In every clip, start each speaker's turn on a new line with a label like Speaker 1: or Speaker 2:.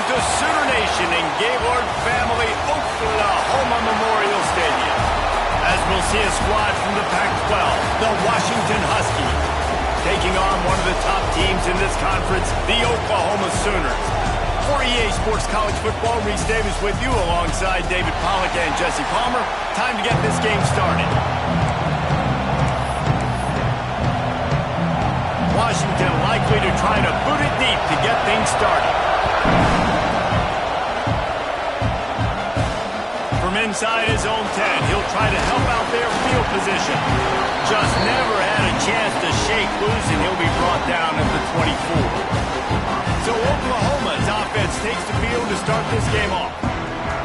Speaker 1: to Sooner Nation and Gaylord Family Oklahoma Memorial Stadium, as we'll see a squad from the Pac-12, the Washington Huskies, taking on one of the top teams in this conference, the Oklahoma Sooners. For EA Sports College Football, Reese Davis with you alongside David Pollack and Jesse Palmer. Time to get this game started. Washington likely to try to boot it deep to get things started. From inside his own 10, he'll try to help out their field position. Just never had a chance to shake loose, and he'll be brought down at the 24. So Oklahoma's offense takes the field to start this game off.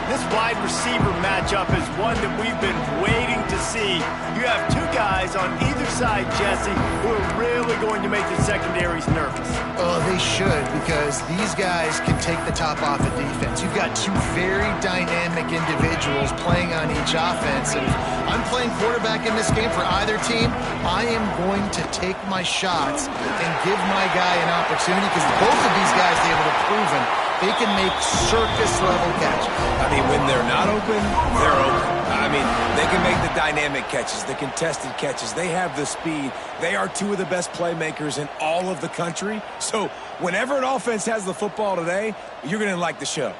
Speaker 1: This wide receiver matchup is one that we've been waiting to see. You have two guys on either side, Jesse, who are really going to make the secondaries nervous.
Speaker 2: Oh, they should, because these guys can take the top off of defense. You've got two very dynamic individuals playing on each offense. And if I'm playing quarterback in this game for either team, I am going to take my shots and give my guy an opportunity, because both of these guys, they have proven they can make circus-level catches.
Speaker 3: I mean, when they're not open, they're open. I mean, they can make the dynamic catches, the contested catches. They have the speed. They are two of the best playmakers in all of the country. So whenever an offense has the football today, you're going to like the show.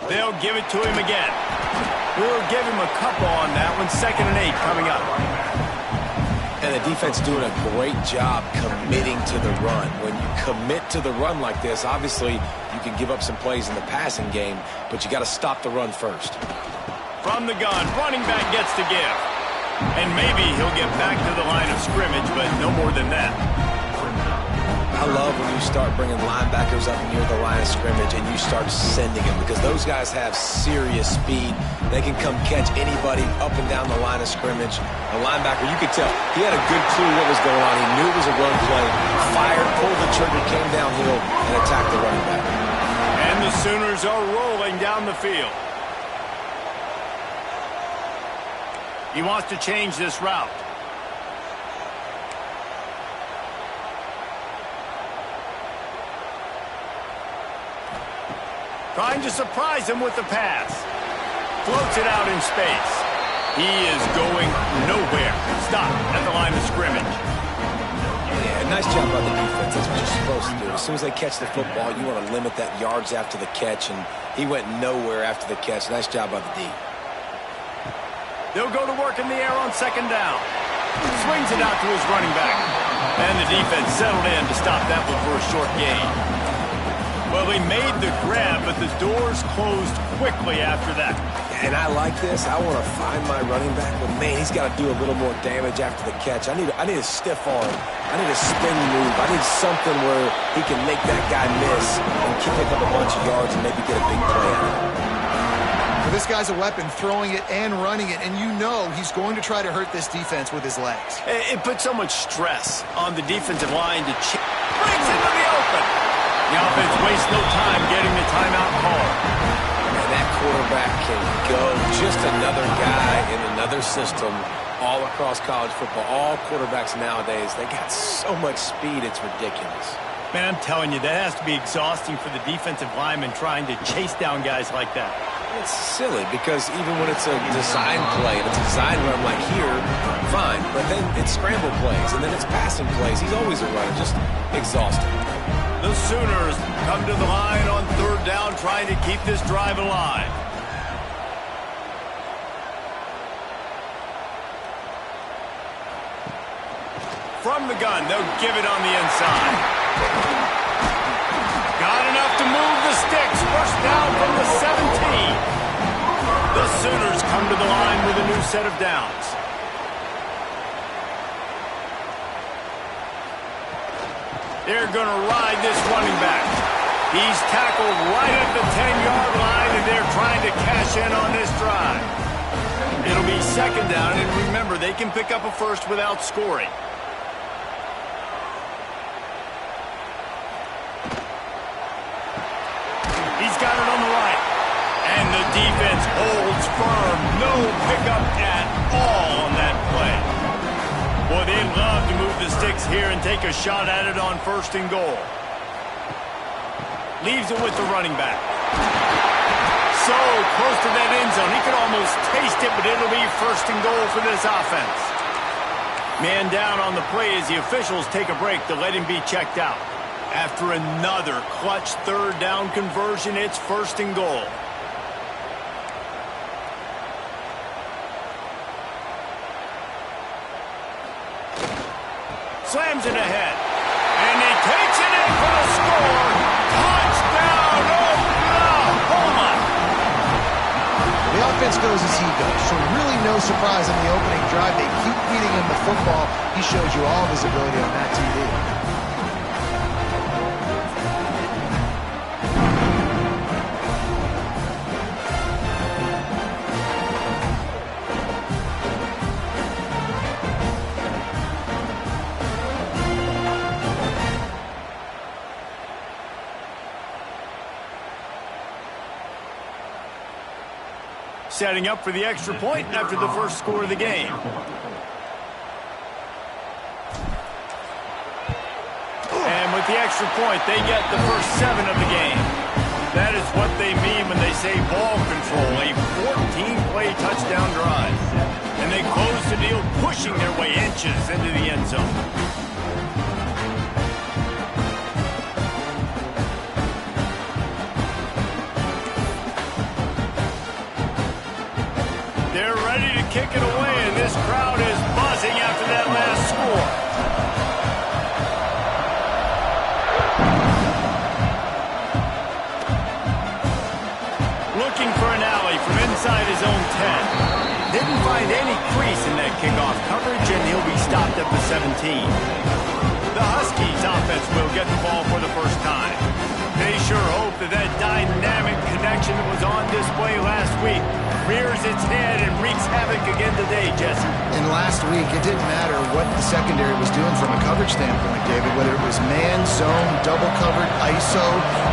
Speaker 1: They'll give it to him again. We'll give him a couple on that one. 2nd and 8 coming up.
Speaker 3: And the defense doing a great job committing to the run. When you commit to the run like this, obviously you can give up some plays in the passing game, but you got to stop the run first.
Speaker 1: From the gun, running back gets to give. And maybe he'll get back to the line of scrimmage, but no more than that.
Speaker 3: I love when you start bringing linebackers up near the line of scrimmage and you start sending them, because those guys have serious speed. They can come catch anybody up and down the line of scrimmage. A linebacker, you could tell, he had a good clue what was going on. He knew it was a run play, fired, pulled the trigger, came downhill, and attacked the running back.
Speaker 1: And the Sooners are rolling down the field. He wants to change this route. Trying to surprise him with the pass. Floats it out in space. He is going nowhere. Stop at the line of scrimmage.
Speaker 3: Yeah, nice job by the defense. That's what you're supposed to do. As soon as they catch the football, you want to limit that yards after the catch, and he went nowhere after the catch. Nice job by the D.
Speaker 1: They'll go to work in the air on 2nd down. Swings it out to his running back. And the defense settled in to stop that one for a short gain. Well, he made the grab, but the doors closed quickly after that.
Speaker 3: And I like this. I want to find my running back, but man, he's got to do a little more damage after the catch. I need a stiff arm. I need a spin move. I need something where he can make that guy miss and pick up a bunch of yards and maybe get a big play out of it.
Speaker 2: Well, this guy's a weapon, throwing it and running it, and you know he's going to try to hurt this defense with his legs.
Speaker 1: It puts so much stress on the defensive line to brings into the open. The offense wastes no time getting the timeout call.
Speaker 3: And that quarterback can go. Just another guy in another system all across college football. All quarterbacks nowadays, they got so much speed, it's ridiculous.
Speaker 1: Man, I'm telling you, that has to be exhausting for the defensive lineman trying to chase down guys like that.
Speaker 3: It's silly, because even when it's a design play, and it's a design run like here, fine. But then it's scramble plays, and then it's passing plays. He's always a runner, just exhausting.
Speaker 1: The Sooners come to the line on 3rd down, trying to keep this drive alive. From the gun, they'll give it on the inside. Got enough to move the sticks. First down from the 17. The Sooners come to the line with a new set of downs. They're going to ride this running back. He's tackled right at the 10-yard line, and they're trying to cash in on this drive. It'll be 2nd down, and remember, they can pick up a first without scoring. He's got it on the right. And the defense holds firm. No pickup at all on that play. Boy, they'd love to move the sticks here and take a shot at it on 1st and goal. Leaves it with the running back. So close to that end zone. He could almost taste it, but it'll be first and goal for this offense. Man down on the play as the officials take a break to let him be checked out. After another clutch third down conversion, it's first and goal. Slams it ahead. And he takes it in for the score. Touchdown, Oklahoma!
Speaker 2: The offense goes as he goes, so really no surprise on the opening drive. They keep feeding him the football. He shows you all of his ability on that TV.
Speaker 1: Setting up for the extra point after the first score of the game. And with the extra point, they get the first 7 of the game. That is what they mean when they say ball control, a 14-play touchdown drive. And they close the deal, pushing their way inches into the end zone. They're ready to kick it away, and this crowd is buzzing after that last score. Looking for an alley from inside his own 10. Didn't find any crease in that kickoff coverage, and he'll be stopped at the 17. The Huskies offense will get the ball for the first time. They sure hope that that dynamic connection that was on display last week rears its head and wreaks havoc again today, Jesse.
Speaker 2: And last week, it didn't matter what the secondary was doing from a coverage standpoint, David, whether it was man, zone, double covered, ISO.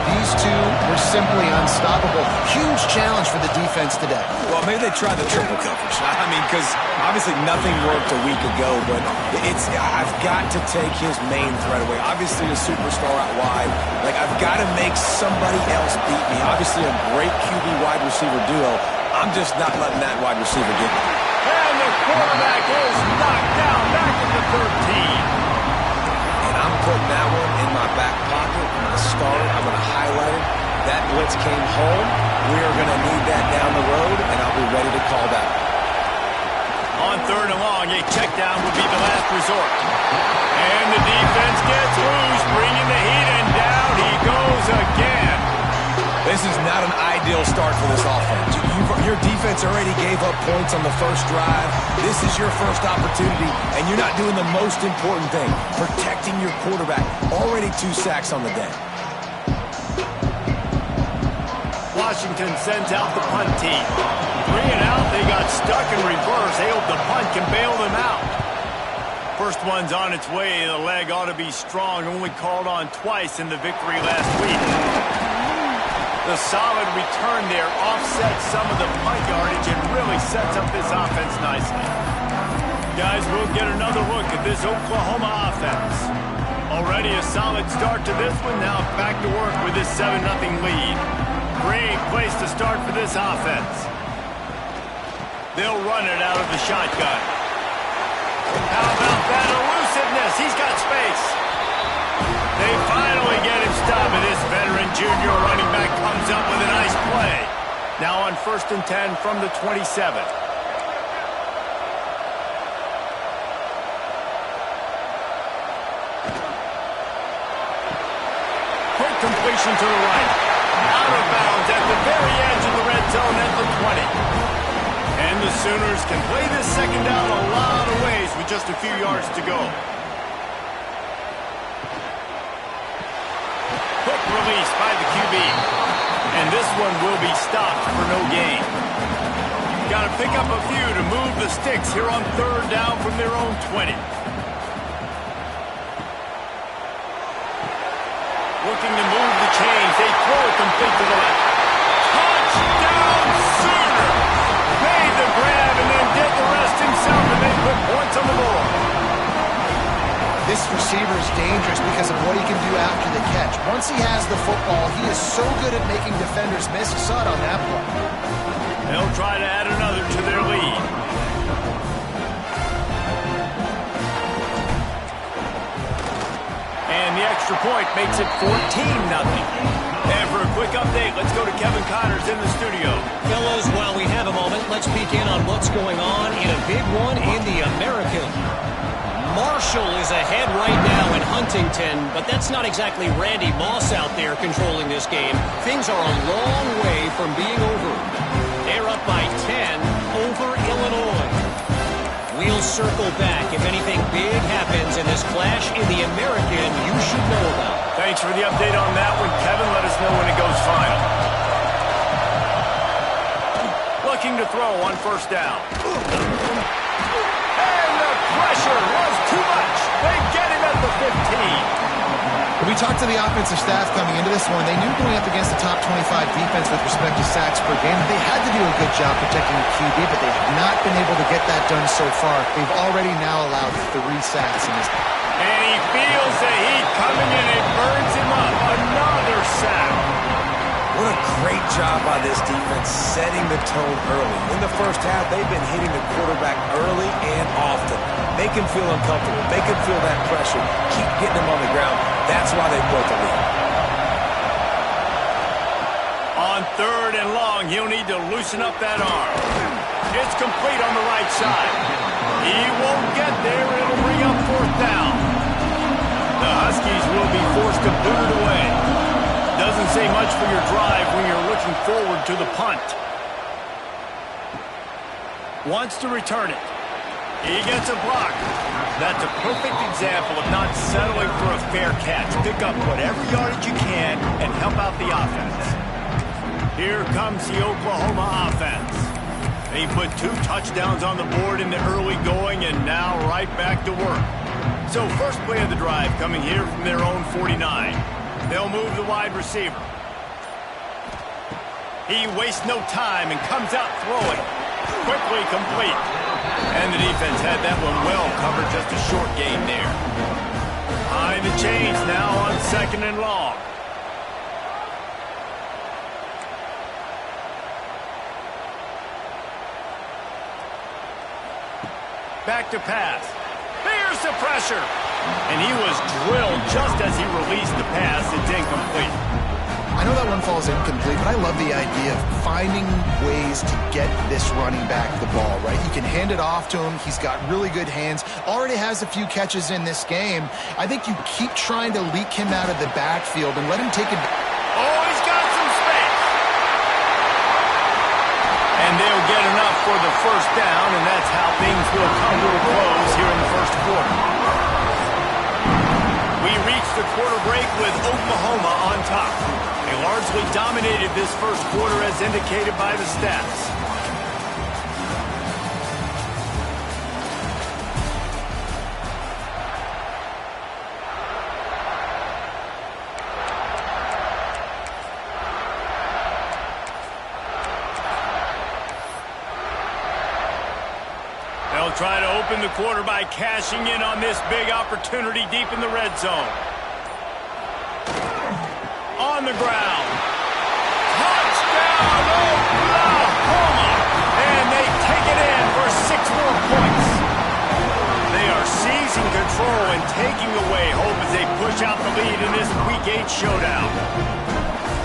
Speaker 2: These two were simply unstoppable. Huge challenge for the defense today.
Speaker 3: Well, maybe they tried the triple coverage. I mean, because obviously nothing worked a week ago, but I've got to take his main threat away. Obviously a superstar out wide. Like, I've got to make somebody else beat me. Obviously a great QB wide receiver duo. I'm just not letting that wide receiver get me.
Speaker 1: And the quarterback is knocked down back at the 13.
Speaker 3: And I'm putting that one in my back pocket. I'm going to start it. I'm going to highlight it. That blitz came home. We are going to need that down the road, and I'll be ready to call that.
Speaker 1: On third and long, a check down would be the last resort. And the defense gets loose, bringing the heat, and down he goes again.
Speaker 3: This is not an ideal start for this offense. Your defense already gave up points on the first drive. This is your first opportunity, and you're not doing the most important thing, protecting your quarterback. Already 2 sacks on the day.
Speaker 1: Washington sends out the punt team. 3 and out, they got stuck in reverse. They hope the punt can bail them out. First one's on its way. The leg ought to be strong, only called on twice in the victory last week. The solid return there offsets some of the punt yardage and really sets up this offense nicely. Guys, we'll get another look at this Oklahoma offense. Already a solid start to this one. Now back to work with this 7-0 lead. Great place to start for this offense. They'll run it out of the shotgun. How about that elusiveness? He's got space. They finally get him stopped, and this veteran junior running back comes up with a nice play. Now on 1st and 10 from the 27. Quick completion to the right. Out of bounds at the very edge of the red zone at the 20. And the Sooners can play this second down a lot of ways with just a few yards to go. Quick release by the QB. And this one will be stopped for no gain. Got to pick up a few to move the sticks here on 3rd down from their own 20. Looking to move the chains. They throw it complete to the left. Touchdown, Sooners! Made the grab and then did the rest himself, and they put points on the board.
Speaker 2: This receiver is dangerous because of what he can do after the catch. Once once he has the football, he is so good at making defenders miss. You saw it on that play.
Speaker 1: They'll try to add another to their lead. And the extra point makes it 14-0. And for a quick update, let's go to Kevin Connors in the studio.
Speaker 4: Fellows, while we have a moment, let's peek in on what's going on in a big one in the American. Marshall is ahead right now in Huntington, but that's not exactly Randy Moss out there controlling this game. Things are a long way from being over. They're up by 10 over Illinois. We'll circle back if anything big happens in this clash in the American you should know about.
Speaker 1: Thanks for the update on that one, Kevin. Let us know when it goes final. Looking to throw on first down. And the pressure was too much. They get him at the 15.
Speaker 2: We talked to the offensive staff coming into this one. They knew going up against the top 25 defense with respect to sacks per game, they had to do a good job protecting the QB, but they have not been able to get that done so far. They've already now allowed 3 sacks in this game.
Speaker 1: And he feels the heat coming in and burns him up. Another sack.
Speaker 3: What a great job by this defense setting the tone early. In the first half, they've been hitting the quarterback early and often. Make him feel uncomfortable. Make him feel that pressure. Keep getting him on the ground. That's why they built the lead.
Speaker 1: On 3rd and long, he'll need to loosen up that arm. It's complete on the right side. He won't get there. It'll bring up 4th down. The Huskies will be forced to boot it away. Doesn't say much for your drive when you're looking forward to the punt. Wants to return it. He gets a block. That's a perfect example of not settling for a fair catch. Pick up whatever yardage you can and help out the offense. Here comes the Oklahoma offense. They put 2 touchdowns on the board in the early going and now right back to work. So first play of the drive coming here from their own 49. They'll move the wide receiver. He wastes no time and comes out throwing. Quickly complete. And the defense had that one well covered, just a short gain there. Behind the chains now on 2nd and long. Back to pass. There's the pressure. And he was drilled just as he released the pass. It's incomplete.
Speaker 2: I know that one falls incomplete, but I love the idea of finding ways to get this running back the ball, right? You can hand it off to him. He's got really good hands. Already has a few catches in this game. I think you keep trying to leak him out of the backfield and let him take it.
Speaker 1: Oh, he's got some space. And they'll get enough for the first down, and that's how things will come to a close here in the first quarter. We reach the quarter break with Oklahoma on top. They largely dominated this first quarter as indicated by the stats. They'll try to open the quarter by cashing in on this big opportunity deep in the red zone. On the ground. Touchdown, Oklahoma! And they take it in for 6 more points. They are seizing control and taking away hope as they push out the lead in this Week 8 showdown.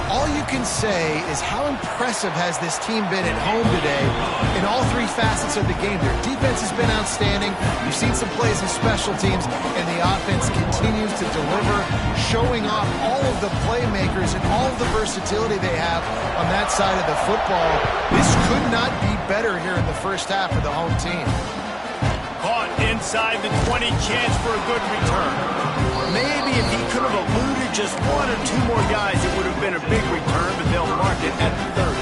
Speaker 2: All you can say is how impressive has this team been at home today in all 3 facets of the game. Their defense has been outstanding. We've seen some plays in special teams, and the offense continues to deliver, showing off all of the playmakers and all of the versatility they have on that side of the football. This could not be better here in the first half for the home team.
Speaker 1: Caught inside the 20, chance for a good return. Maybe if he could have eluded just 1 or 2 more guys, it would have been a big return, but they'll mark it at the 30.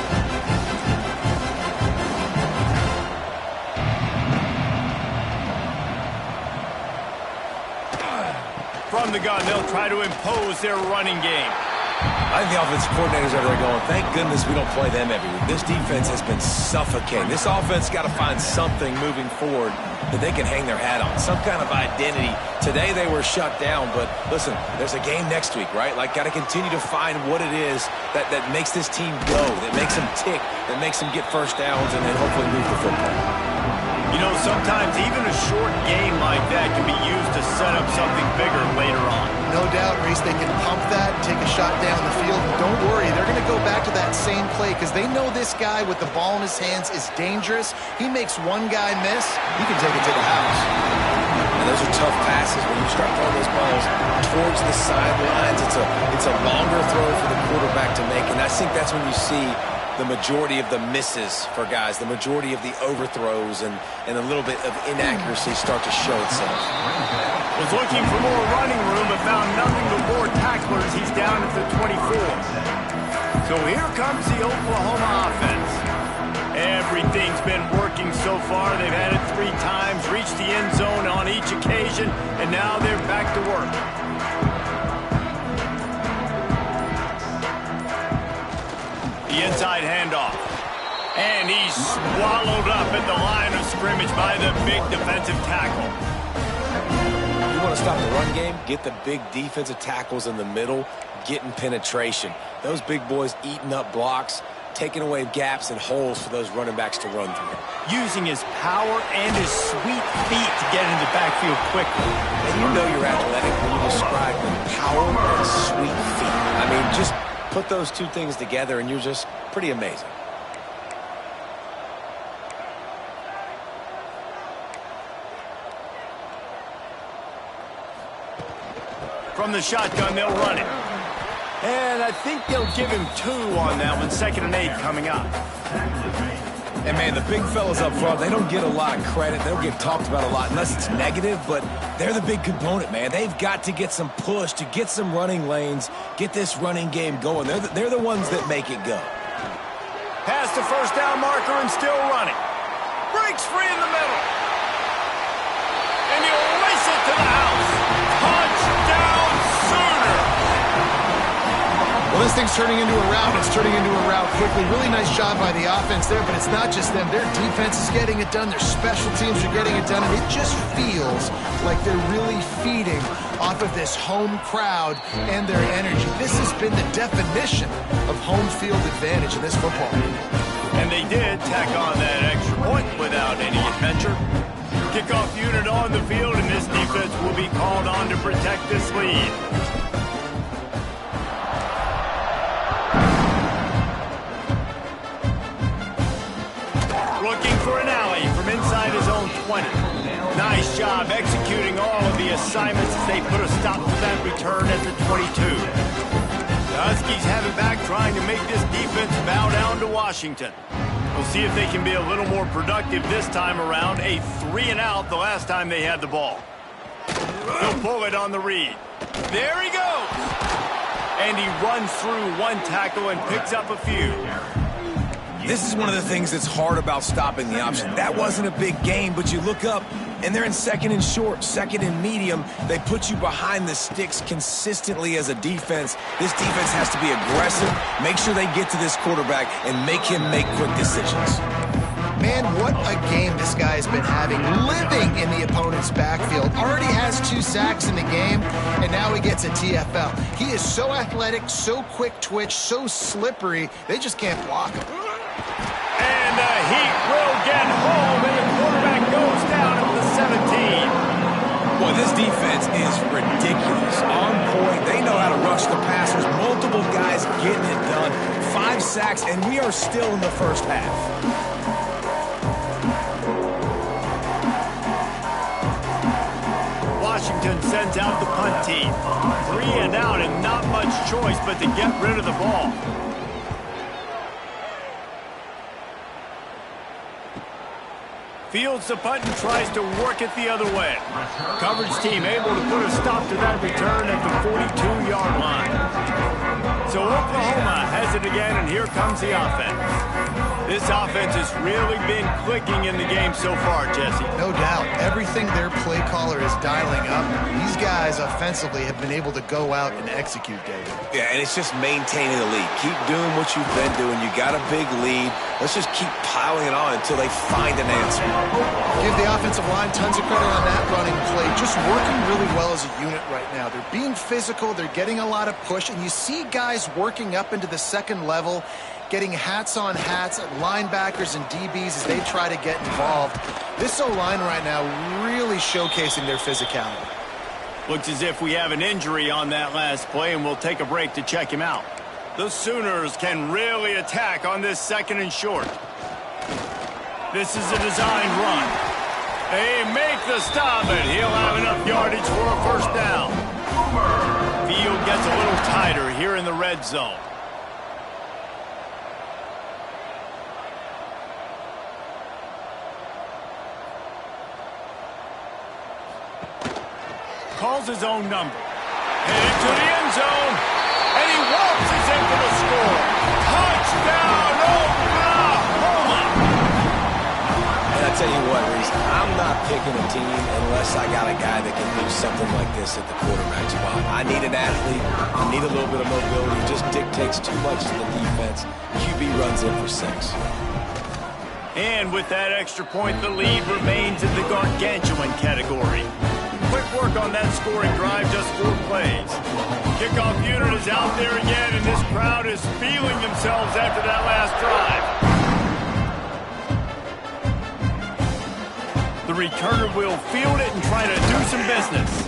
Speaker 1: From the gun, they'll try to impose their running game.
Speaker 3: I think the offensive coordinators over there going, thank goodness we don't play them every week. This defense has been suffocating. This offense got to find something moving forward that they can hang their hat on, some kind of identity. Today they were shut down, but listen, there's a game next week, right? Like, got to continue to find what it is that makes this team go, that makes them tick, that makes them get first downs, and then hopefully move the football.
Speaker 1: You know, sometimes even a short game like that can be used to set up something bigger later on.
Speaker 2: No doubt, Reese, they can pump that, take a shot down the field, and don't worry, they're going to go back to that same play because they know this guy with the ball in his hands is dangerous. He makes one guy miss, he can take it to the house.
Speaker 3: And those are tough passes when you start throwing those balls towards the sidelines. It's a longer throw for the quarterback to make, and I think that's when you see the majority of the misses for guys, the majority of the overthrows, and a little bit of inaccuracy start to show itself.
Speaker 1: Was looking for more running room, but found nothing but more tacklers. He's down at the 24. So here comes the Oklahoma offense. Everything's been working so far. They've had it 3 times, reached the end zone on each occasion, and now they're back to work. The inside handoff. And he's swallowed up at the line of scrimmage by the big defensive tackle.
Speaker 3: You want to stop the run game? Get the big defensive tackles in the middle, getting penetration. Those big boys eating up blocks, taking away gaps and holes for those running backs to run through.
Speaker 1: Using his power and his sweet feet to get into backfield quickly.
Speaker 3: And you know you're athletic when you describe the power and sweet feet. I mean, just put those two things together and you're just pretty amazing.
Speaker 1: From the shotgun, they'll run it. And I think they'll give him 2 on that one. 2nd and 8 coming up.
Speaker 3: And, man, the big fellas up front, they don't get a lot of credit. They don't get talked about a lot unless it's negative, but they're the big component, man. They've got to get some push, to get some running lanes, get this running game going. They're the ones that make it go.
Speaker 1: Past the first down marker and still running. Breaks free in the middle. And he'll race it to the house. Touchdown, Sooner!
Speaker 2: Well, this thing's turning into a rout. It's turning into a rout quickly. Really nice job by the offense there, but it's not just them. Their defense is getting it done. Their special teams are getting it done, and it just feels like they're really feeding off of this home crowd and their energy. This has been the definition of home field advantage in this football game.
Speaker 1: And they did tack on that extra point without any adventure. Kickoff unit on the field, and this defense will be called on to protect this lead. Looking for an alley from inside his own 20. Nice job executing all of the assignments as they put a stop to that return at the 22. The Huskies have it back, trying to make this defense bow down to Washington. We'll see if they can be a little more productive this time around. A 3-and-out the last time they had the ball. He'll pull it on the read. There he goes! And he runs through one tackle and picks up a few.
Speaker 3: This is one of the things that's hard about stopping the option. That wasn't a big game, but you look up, and they're in 2nd and short, 2nd and medium. They put you behind the sticks consistently as a defense. This defense has to be aggressive, make sure they get to this quarterback, and make him make quick decisions.
Speaker 2: Man, what a game this guy has been having, living in the opponent's backfield. Already has 2 sacks in the game, and now he gets a TFL. He is so athletic, so quick twitch, so slippery, they just can't block him.
Speaker 1: And the Heat will get home, and the quarterback goes down at the 17.
Speaker 3: Boy, this defense is ridiculous. On point, they know how to rush the passers. Multiple guys getting it done. 5 sacks, and we are still in the first half.
Speaker 1: Washington sends out the punt team. 3-and-out and not much choice but to get rid of the ball. Fields the punt and tries to work it the other way. Coverage team able to put a stop to that return at the 42-yard line. So Oklahoma has it again, and here comes the offense. This offense has really been clicking in the game so far, Jesse.
Speaker 2: No doubt. Everything their play caller is dialing up, these guys offensively have been able to go out and execute, David.
Speaker 3: Yeah, and it's just maintaining the lead. Keep doing what you've been doing. You got a big lead. Let's just keep piling it on until they find an answer.
Speaker 2: Give the offensive line tons of credit on that running play. Just working really well as a unit right now. They're being physical. They're getting a lot of push. And you see guys working up into the second level, getting hats on hats at linebackers and DBs as they try to get involved. This O-line right now really showcasing their physicality.
Speaker 1: Looks as if we have an injury on that last play, and we'll take a break to check him out. The Sooners can really attack on this 2nd and short. This is a designed run. They make the stop, and he'll have enough yardage for a first down. Field gets a little tighter here in the red zone. Calls his own number. Headed to the end zone. And he waltzes in for the score. Touchdown, Oklahoma!
Speaker 3: And I tell you what, Reese, I'm not picking a team unless I got a guy that can do something like this at the quarterback spot. I need an athlete. I need a little bit of mobility. Just dictates too much to the defense. QB runs in for 6.
Speaker 1: And with that extra point, the lead remains in the gargantuan category. Quick work on that scoring drive, just 4 plays. Kickoff unit is out there again, and this crowd is feeling themselves after that last drive. The returner will field it and try to do some business.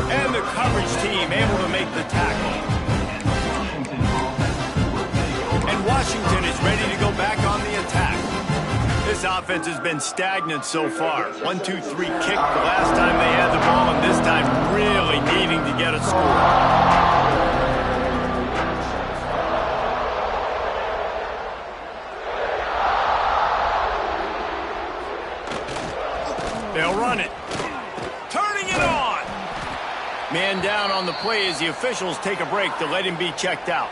Speaker 1: And the coverage team able to make the tackle. And Washington is ready to go back on the attack. This offense has been stagnant so far. 1-2-3 kick the last time they had the ball, and this time really needing to get a score. They'll run it. Turning it on. Man down on the play as the officials take a break to let him be checked out.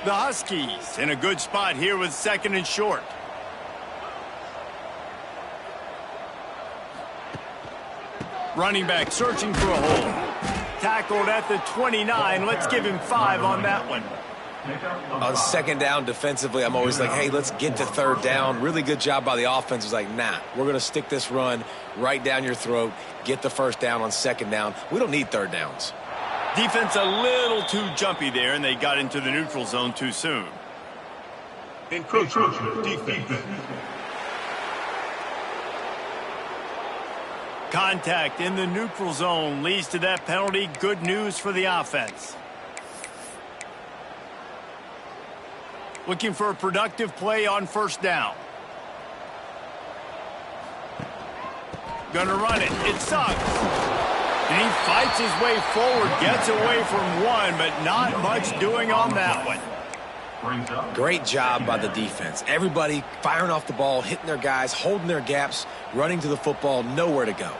Speaker 1: The Huskies in a good spot here with 2nd and short. Running back searching for a hole. Tackled at the 29. Let's give him 5 on that one.
Speaker 3: On 2nd down defensively, I'm always like, hey, let's get to 3rd down. Really good job by the offense. It's like, nah, we're going to stick this run right down your throat, get the 1st down on 2nd down. We don't need 3rd downs.
Speaker 1: Defense a little too jumpy there, and they got into the neutral zone too soon. Encroachment defense. Contact in the neutral zone leads to that penalty. Good news for the offense. Looking for a productive play on 1st down. Gonna run it. It sucks. And he fights his way forward, gets away from one, but not much doing on that one.
Speaker 3: Great job by the defense. Everybody firing off the ball, hitting their guys, holding their gaps, running to the football, nowhere to go.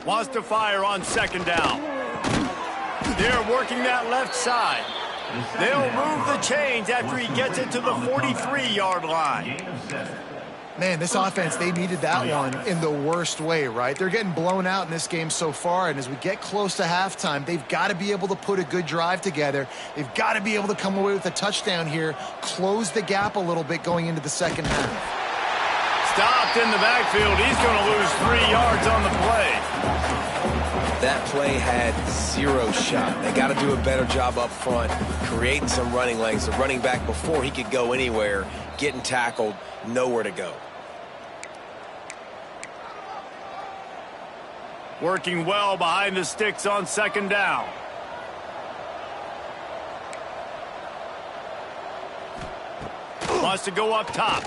Speaker 1: Wants to fire on second down. They're working that left side. They'll move the chains after he gets it to the 43-yard line.
Speaker 2: Man, this offense, they needed that one in the worst way, right? They're getting blown out in this game so far, and as we get close to halftime, they've got to be able to put a good drive together. They've got to be able to come away with a touchdown here, close the gap a little bit going into the second half.
Speaker 1: Stopped in the backfield. He's going to lose 3 yards on the play.
Speaker 3: That play had 0 shot. They got to do a better job up front, creating some running lanes. The running back, before he could go anywhere, getting tackled, nowhere to go.
Speaker 1: Working well behind the sticks on second down. Wants to go up top.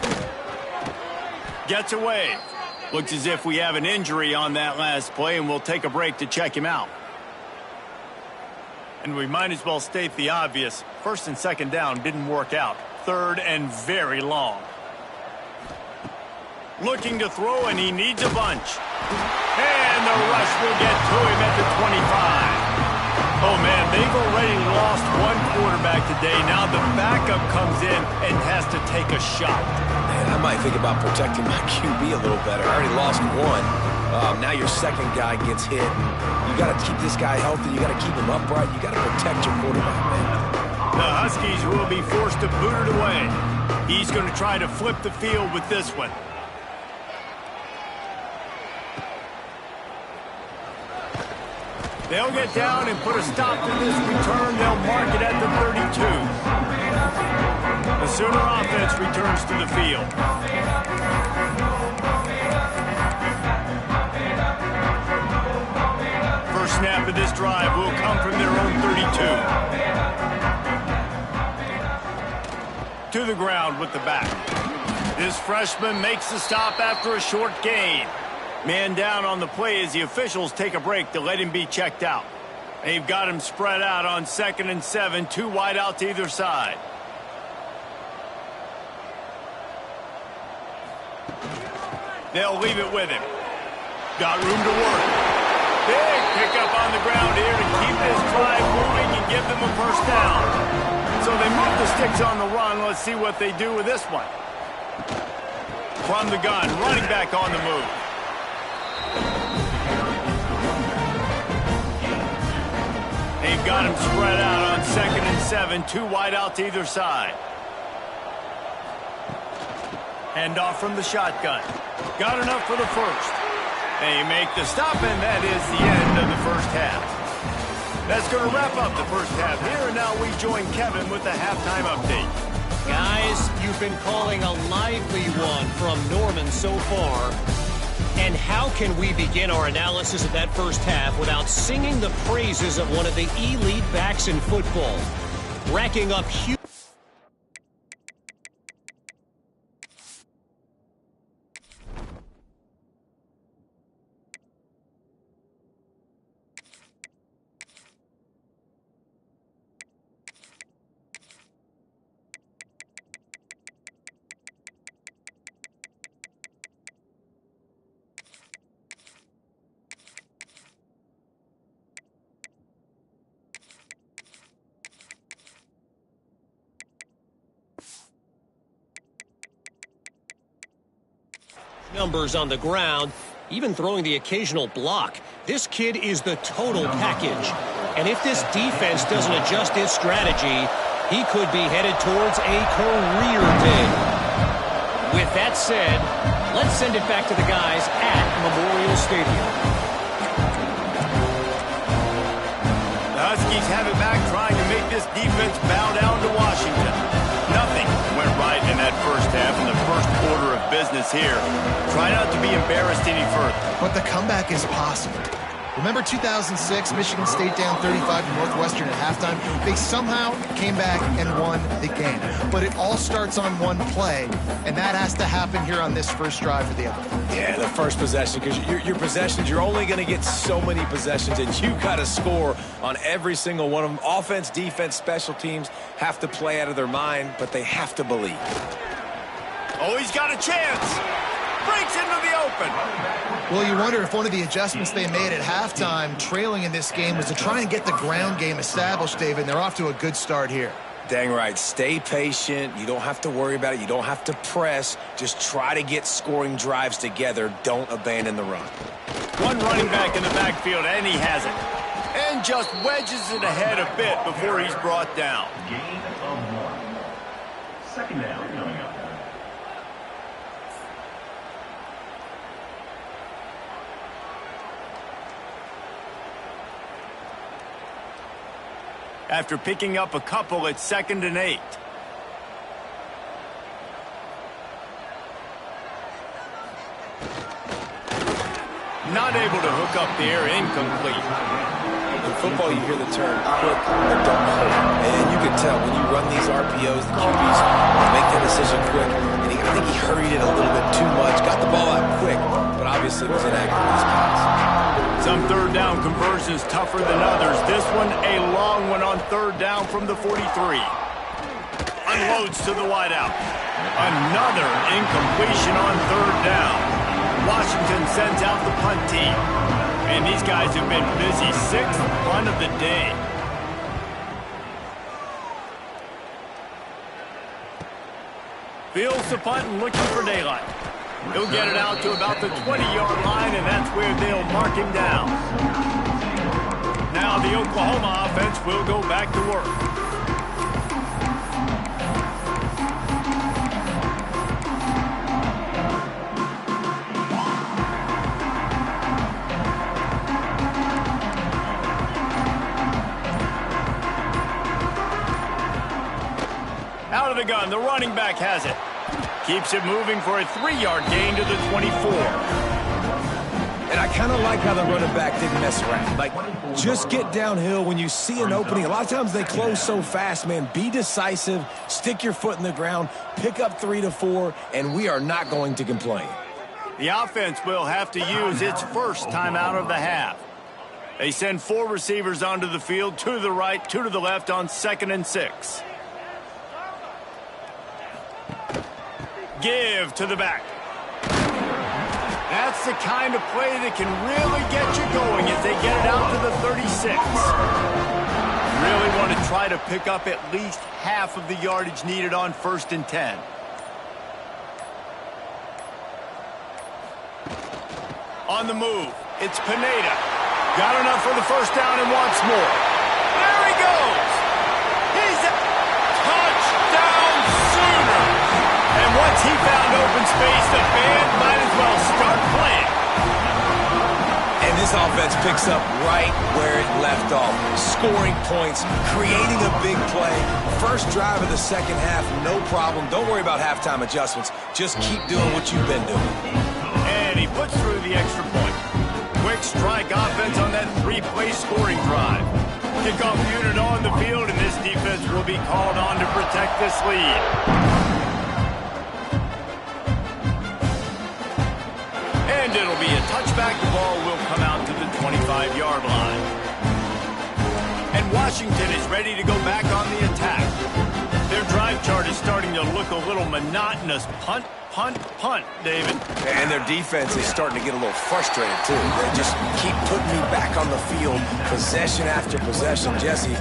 Speaker 1: Gets away. Looks as if we have an injury on that last play, and we'll take a break to check him out. And we might as well state the obvious. First and second down didn't work out. Third and very long. Looking to throw, and he needs a bunch. And the rush will get to him at the 25. Oh, man, they've already lost one quarterback today. Now the backup comes in and has to take a shot.
Speaker 3: Man, I might think about protecting my QB a little better. I already lost one. Now your second guy gets hit. You got to keep this guy healthy. You got to keep him upright. You got to protect your quarterback, man.
Speaker 1: The Huskies will be forced to boot it away. He's going to try to flip the field with this one. They'll get down and put a stop to this return. They'll mark it at the 32. The Sooner offense returns to the field. First snap of this drive will come from their own 32. To the ground with the back. This freshman makes the stop after a short gain. Man down on the play as the officials take a break to let him be checked out. They've got him spread out on 2nd and 7, 2 wide out to either side. They'll leave it with him. Got room to work. Big pickup on the ground here to keep this drive moving and give them a first down. So they move the sticks on the run. Let's see what they do with this one. From the gun, running back on the move. They've got him spread out on 2nd and 7, 2 wide out to either side. Hand off from the shotgun. Got enough for the first. They make the stop, and that is the end of the first half. That's going to wrap up the first half here, and now we join Kevin with the halftime update.
Speaker 4: Guys, you've been calling a lively one from Norman so far. And how can we begin our analysis of that first half without singing the praises of one of the elite backs in football? Racking up huge... numbers on the ground, even throwing the occasional block. This kid is the total package. And if this defense doesn't adjust its strategy, he could be headed towards a career day. With that said, let's send it back to the guys at Memorial Stadium.
Speaker 1: The Huskies have it back, trying to make this defense bow down to Washington. Nothing went right in that first half in the first order of business here. Try not to be embarrassed any further.
Speaker 2: But the comeback is possible. Remember 2006, Michigan State down 35 to Northwestern at halftime? They somehow came back and won the game. But it all starts on one play, and that has to happen here on this first drive for the other.
Speaker 3: Yeah, the first possession, because your possessions, you're only going to get so many possessions, and you got to score on every single one of them. Offense, defense, special teams have to play out of their mind, but they have to believe.
Speaker 1: Oh, he's got a chance. breaks into the open.
Speaker 2: Well, you wonder if one of the adjustments they made at halftime, trailing in this game, was to try and get the ground game established, David. And they're off to a good start here.
Speaker 3: Dang right. Stay patient. You don't have to worry about it. You don't have to press. Just try to get scoring drives together. Don't abandon the run.
Speaker 1: One running back in the backfield, and he has it. And just wedges it ahead a bit before he's brought down.
Speaker 5: Gain of 1. Second down coming up.
Speaker 1: After picking up a couple, it's 2nd and 8. Not able to hook up there, incomplete.
Speaker 3: In football, you hear the term quick or don't hold. And you can tell when you run these RPOs, the QBs make that decision quick. And I think he hurried it a little bit too much, got the ball out quick, but obviously was inaccurate in his pass.
Speaker 1: Some third down conversions tougher than others. This one, a long one on 3rd down from the 43. Unloads to the wideout. Another incompletion on 3rd down. Washington sends out the punt team. And these guys have been busy. 6th punt of the day. Fields the punt and looking for daylight. He'll get it out to about the 20-yard line, and that's where they'll mark him down. Now the Oklahoma offense will go back to work. Out of the gun, the running back has it. Keeps it moving for a 3-yard gain to the 24.
Speaker 3: And I kind of like how the running back didn't mess around. Like, just get downhill when you see an opening. A lot of times they close so fast, man. Be decisive, stick your foot in the ground, pick up 3 to 4, and we are not going to complain.
Speaker 1: The offense will have to use its first timeout of the half. They send 4 receivers onto the field, 2 to the right, 2 to the left on 2nd and 6. Give to the back. That's the kind of play that can really get you going as they get it out to the 36. Really want to try to pick up at least half of the yardage needed on 1st and 10. On the move, it's Pineda. Got enough for the 1st down and wants more. There he goes. He's a touchdown Sooners. And once he found open space, the band might as well start playing.
Speaker 3: And this offense picks up right where it left off. Scoring points, creating a big play. First drive of the 2nd half, no problem. Don't worry about halftime adjustments. Just keep doing what you've been doing.
Speaker 1: And he puts through the extra point. Quick strike offense on that 3-play scoring drive. Kickoff unit on the field, and this defense will be called on to protect this lead. And it'll be a touchback. The ball will come out to the 25-yard line. And Washington is ready to go back on the attack. Their drive chart is starting to look a little monotonous. Punt, punt, punt, David.
Speaker 3: And their defense is starting to get a little frustrated, too. They just keep putting me back on the field, possession after possession. Jesse,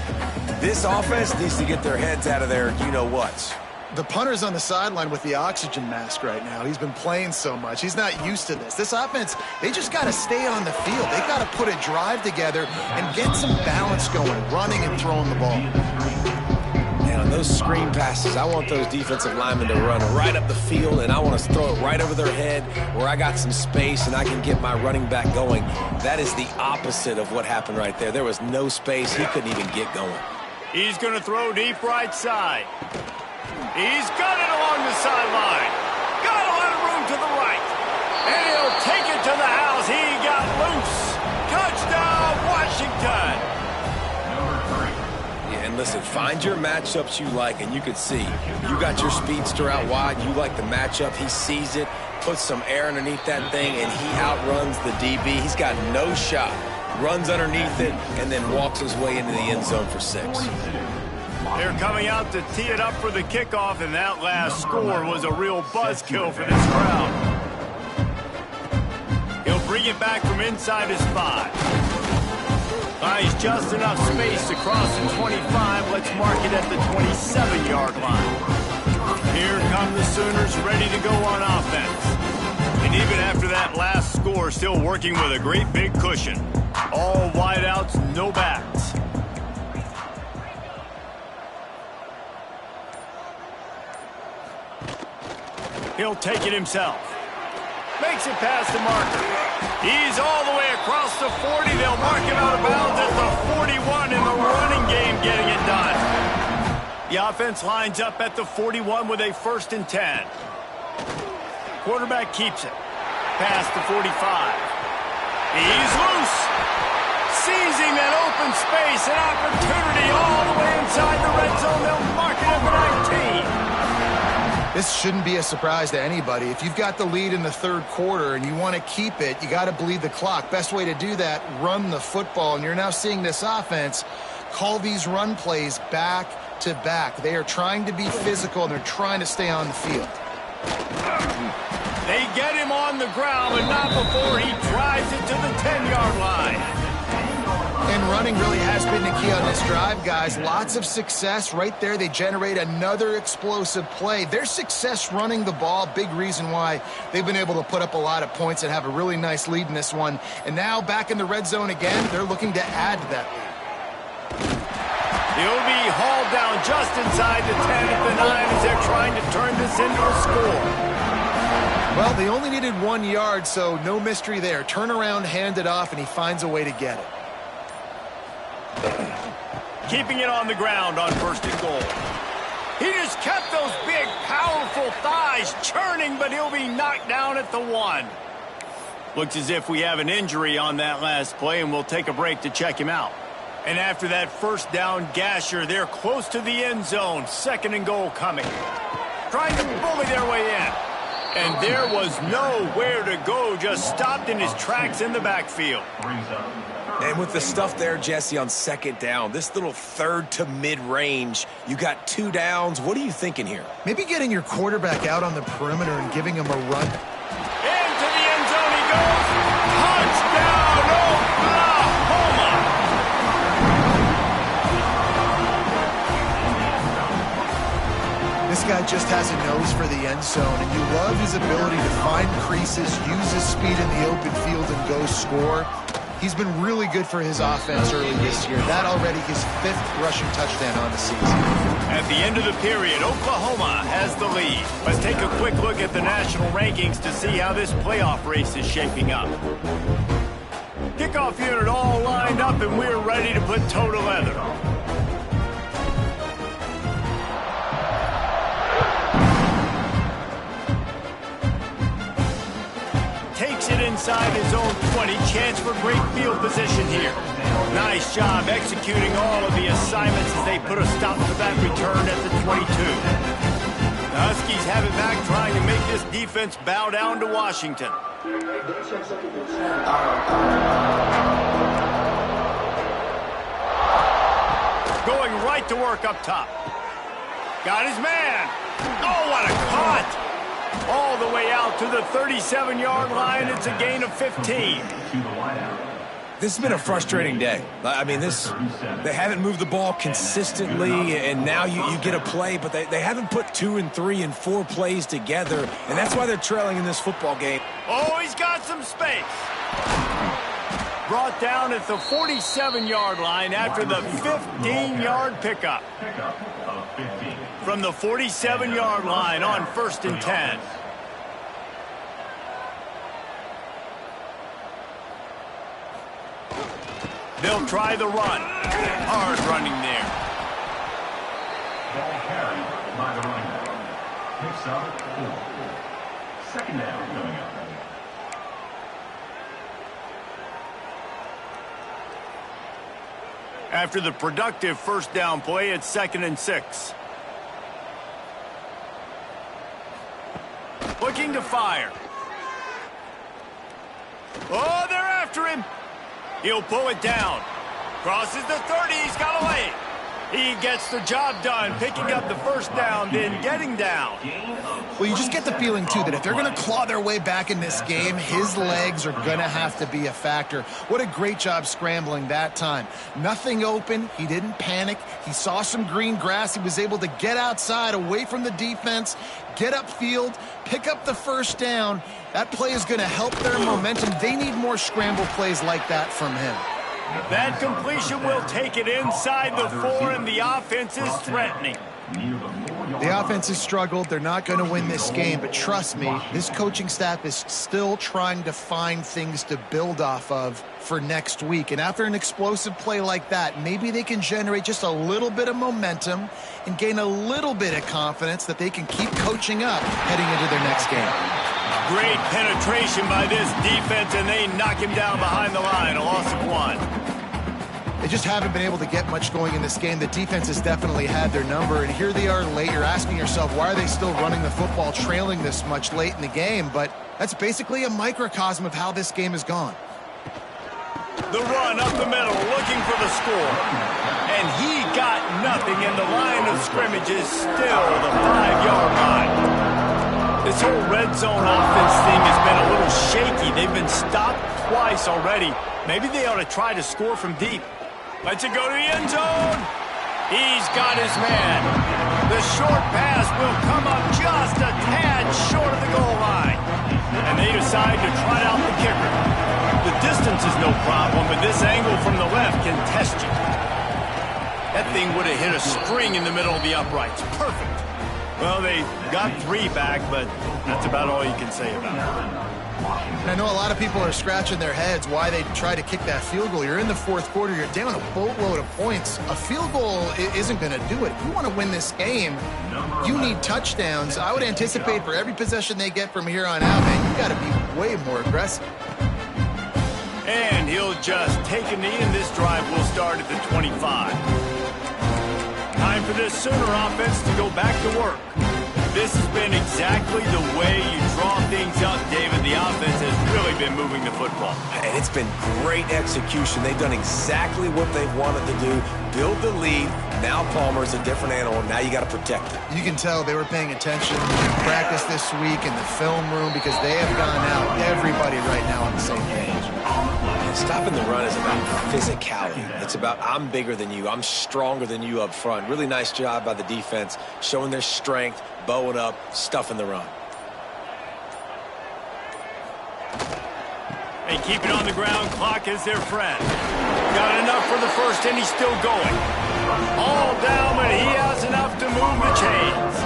Speaker 3: this offense needs to get their heads out of their you-know-whats.
Speaker 2: The punter's on the sideline with the oxygen mask right now. He's been playing so much. He's not used to this. This offense, they just got to stay on the field. They got to put a drive together and get some balance going, running and throwing the ball.
Speaker 3: And on those screen passes, I want those defensive linemen to run right up the field, and I want to throw it right over their head where I got some space and I can get my running back going. That is the opposite of what happened right there. There was no space. He couldn't even get going.
Speaker 1: He's going to throw deep right side. He's got it along the sideline. Got a lot of room to the right. And he'll take it to the house. He got loose. Touchdown, Washington.
Speaker 3: Yeah, and listen, find your matchups you like, and you can see. You got your speedster out wide. You like the matchup. He sees it, puts some air underneath that thing, and he outruns the DB. He's got no shot. Runs underneath it, and then walks his way into the end zone for 6.
Speaker 1: They're coming out to tee it up for the kickoff, and that last score was a real buzzkill for this crowd. bring it back from inside his 5. He's just enough space to cross the 25. Let's mark it at the 27-yard line. Here come the Sooners ready to go on offense. And even after that last score, still working with a great big cushion. All wideouts, no backs. He'll take it himself. Makes it past the marker. He's all the way across the 40. They'll mark him out of bounds at the 41 in the running game, getting it done. The offense lines up at the 41 with a 1st and 10. Quarterback keeps it. Past the 45. He's loose. Seizing that open space, an opportunity all the way inside the red zone. They'll mark it at the 19.
Speaker 2: This shouldn't be a surprise to anybody. If you've got the lead in the 3rd quarter and you want to keep it, you got to bleed the clock. Best way to do that, run the football. And you're now seeing this offense call these run plays back to back. They are trying to be physical, and they're trying to stay on the field.
Speaker 1: They get him on the ground, but not before he drives it to the 10-yard line.
Speaker 2: And running really has been the key on this drive, guys. Lots of success right there. They generate another explosive play. Their success running the ball, big reason why they've been able to put up a lot of points and have a really nice lead in this one. And now back in the red zone again, they're looking to add to that lead.
Speaker 1: He'll be hauled down just inside the 10 at the 9 as they're trying to turn this into a score.
Speaker 2: Well, they only needed 1 yard, so no mystery there. Turn around, hand it off, and he finds a way to get it.
Speaker 1: Keeping it on the ground on 1st and goal. He just kept those big, powerful thighs churning, but he'll be knocked down at the 1. Looks as if we have an injury on that last play, and we'll take a break to check him out. And after that 1st down gasher, they're close to the end zone. 2nd and goal coming. Trying to bully their way in. And there was nowhere to go, just stopped in his tracks in the backfield.
Speaker 3: And with the stuff there, Jesse, on 2nd down, this little 3rd to mid-range, you got 2 downs. What are you thinking here?
Speaker 2: Maybe getting your quarterback out on the perimeter and giving him a run.
Speaker 1: Into the end zone he goes. Touchdown, Oklahoma!
Speaker 2: This guy just has a nose for the end zone, and you love his ability to find creases, use his speed in the open field, and go score. He's been really good for his offense early this year. That already his 5th rushing touchdown on the season.
Speaker 1: At the end of the period, Oklahoma has the lead. Let's take a quick look at the national rankings to see how this playoff race is shaping up. Kickoff unit all lined up, and we're ready to put toe to leather. Takes it inside his own 20. Chance for great field position here. Nice job executing all of the assignments as they put a stop to that return at the 22. The Huskies have it back, trying to make this defense bow down to Washington. Going right to work up top. Got his man. Oh, what a cut! All the way out to the 37-yard line. It's a gain of 15.
Speaker 3: This has been a frustrating day. I mean, they haven't moved the ball consistently, and now you get a play, but they haven't put 2 and 3 and 4 plays together, and that's why they're trailing in this football game.
Speaker 1: Oh, he's got some space. Brought down at the 47-yard line after the 15-yard pickup. From the 47-yard line on 1st and 10. They'll try the run. Hard running there.
Speaker 5: Ball carried by the running back. Picks up 4. 2nd down coming up.
Speaker 1: After the productive 1st down play, it's 2nd and 6. Looking to fire. Oh, they're after him. He'll pull it down. Crosses the 30. He's got a lane. He gets the job done, picking up the first down, then getting down.
Speaker 2: Well, you just get the feeling, too, that if they're going to claw their way back in this game, his legs are going to have to be a factor. What a great job scrambling that time. Nothing open. He didn't panic. He saw some green grass. He was able to get outside, away from the defense, get upfield, pick up the first down. That play is going to help their momentum. They need more scramble plays like that from him.
Speaker 1: That completion will take it inside the 4, and the offense is threatening.
Speaker 2: The offense has struggled. They're not going to win this game, but trust me, this coaching staff is still trying to find things to build off of for next week. And after an explosive play like that, maybe they can generate just a little bit of momentum and gain a little bit of confidence that they can keep coaching up heading into their next game.
Speaker 1: Great penetration by this defense, and they knock him down behind the line. A loss of 1.
Speaker 2: They just haven't been able to get much going in this game. The defense has definitely had their number, and here they are late. You're asking yourself, why are they still running the football, trailing this much late in the game? But that's basically a microcosm of how this game has gone.
Speaker 1: The run up the middle, looking for the score. And he got nothing, and the line of scrimmage is still the 5-yard line. This whole red zone offense thing has been a little shaky. They've been stopped twice already. Maybe they ought to try to score from deep. Let's it go to the end zone. He's got his man. The short pass will come up just a tad short of the goal line. And they decide to try out the kicker. The distance is no problem, but this angle from the left can test you. That thing would have hit a string in the middle of the uprights. Perfect. Well, they got 3 back, but that's about all you can say about it.
Speaker 2: And I know a lot of people are scratching their heads why they try to kick that field goal. You're in the 4th quarter. You're down a boatload of points. A field goal isn't going to do it. If you want to win this game, you need touchdowns. I would anticipate for every possession they get from here on out, man, you got to be way more aggressive.
Speaker 1: And he'll just take a knee, and this drive will start at the 25. Time for this Sooner offense to go back to work. This has been exactly the way you draw things up, David. The offense has really been moving the football.
Speaker 3: And it's been great execution. They've done exactly what they've wanted to do. Build the lead. Now Palmer's a different animal. Now you got to protect it.
Speaker 2: You can tell they were paying attention in practice this week in the film room because they have gone out, everybody right now on the same page.
Speaker 3: Stopping the run is about physicality. It's about I'm bigger than you. I'm stronger than you up front. Really nice job by the defense, showing their strength, bowing up, stuffing the run.
Speaker 1: They keep it on the ground. Clock is their friend. Got enough for the first, and he's still going. All down, but he has enough to move the chains.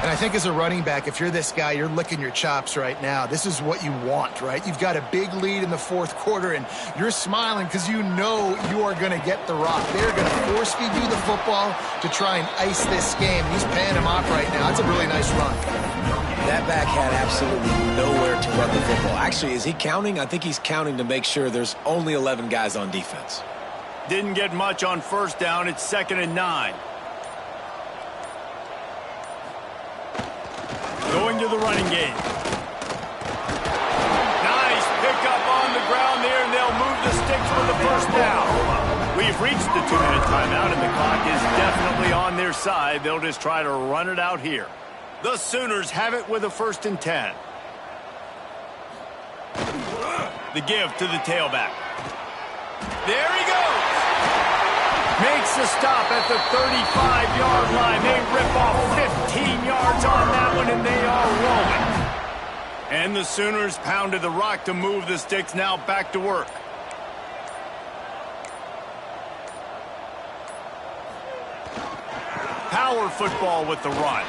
Speaker 2: And I think as a running back, if you're this guy, you're licking your chops right now. This is what you want, right? You've got a big lead in the 4th quarter, and you're smiling because you know you are going to get the rock. They're going to force feed you the football to try and ice this game. He's paying him off right now. That's a really nice run.
Speaker 3: That back had absolutely nowhere to run the football. Actually, is he counting? I think he's counting to make sure there's only 11 guys on defense.
Speaker 1: Didn't get much on first down. It's 2nd and 9. Going to the running game. Nice pickup on the ground there, and they'll move the sticks for the first down. We've reached the 2-minute timeout, and the clock is definitely on their side. They'll just try to run it out here. The Sooners have it with a 1st and 10. The give to the tailback. There he goes. Makes the stop at the 35-yard line. They rip off 15 yards on that one, and they are rolling. And the Sooners pounded the rock to move the sticks. Now back to work. Power football with the run.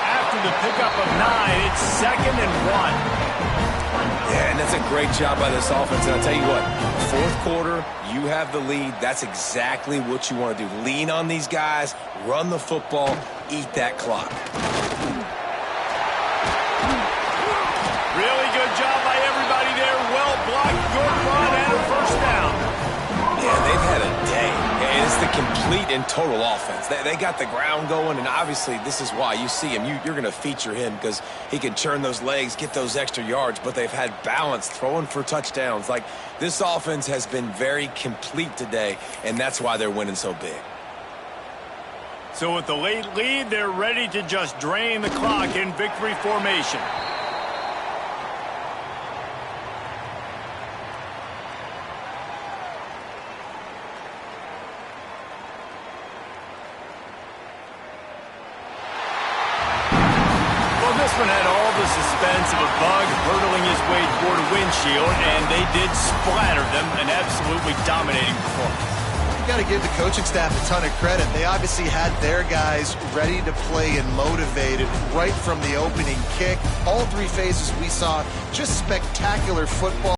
Speaker 1: After the pickup of 9, it's 2nd and 1.
Speaker 3: Yeah, and that's a great job by this offense. And I'll tell you what, 4th quarter, you have the lead. That's exactly what you want to do. Lean on these guys, run the football, eat that clock.
Speaker 1: Really good job by everybody there. Well blocked, good run, and a first down.
Speaker 3: Yeah, they've had a day. It's the complete and total offense. They got the ground going, and obviously this is why you see him. You're going to feature him because he can churn those legs, get those extra yards, but they've had balance, throwing for touchdowns. Like, this offense has been very complete today, and that's why they're winning so big.
Speaker 1: So with the late lead, they're ready to just drain the clock in victory formation. Well, this one had all the suspense of a bug hurtling his way toward a windshield, and they did splatter them, an absolutely dominating performance.
Speaker 2: You got to give the coaching staff a ton of credit. They obviously had their guys ready to play and motivated right from the opening kick. All three phases we saw just spectacular football.